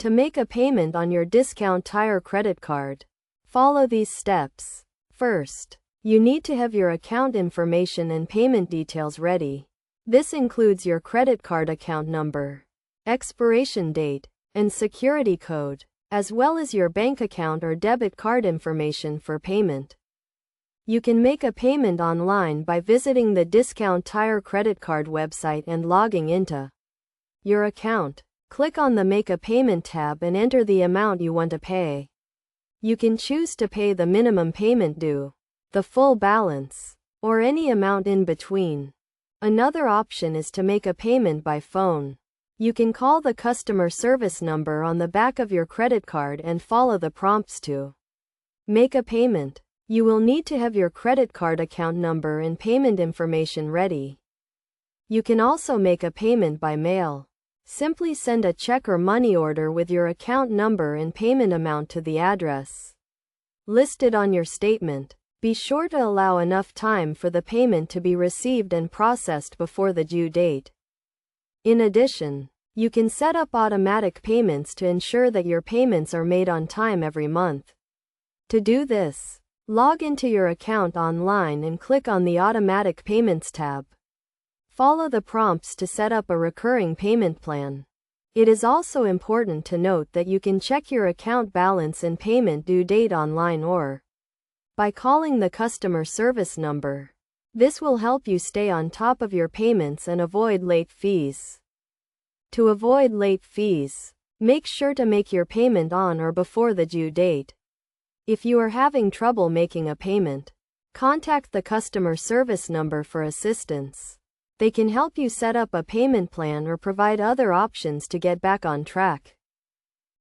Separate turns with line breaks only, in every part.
To make a payment on your Discount Tire credit card, follow these steps. First, you need to have your account information and payment details ready. This includes your credit card account number, expiration date, and security code, as well as your bank account or debit card information for payment. You can make a payment online by visiting the Discount Tire credit card website and logging into your account. Click on the Make a Payment tab and enter the amount you want to pay. You can choose to pay the minimum payment due, the full balance, or any amount in between. Another option is to make a payment by phone. You can call the customer service number on the back of your credit card and follow the prompts to make a payment. You will need to have your credit card account number and payment information ready. You can also make a payment by mail. Simply send a check or money order with your account number and payment amount to the address listed on your statement. Be sure to allow enough time for the payment to be received and processed before the due date. In addition, you can set up automatic payments to ensure that your payments are made on time every month. To do this, log into your account online and click on the Automatic Payments tab. Follow the prompts to set up a recurring payment plan. It is also important to note that you can check your account balance and payment due date online or by calling the customer service number. This will help you stay on top of your payments and avoid late fees. To avoid late fees, make sure to make your payment on or before the due date. If you are having trouble making a payment, contact the customer service number for assistance. They can help you set up a payment plan or provide other options to get back on track.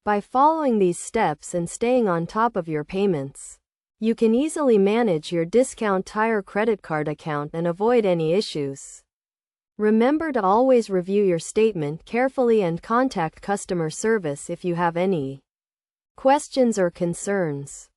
By following these steps and staying on top of your payments, you can easily manage your Discount Tire credit card account and avoid any issues. Remember to always review your statement carefully and contact customer service if you have any questions or concerns.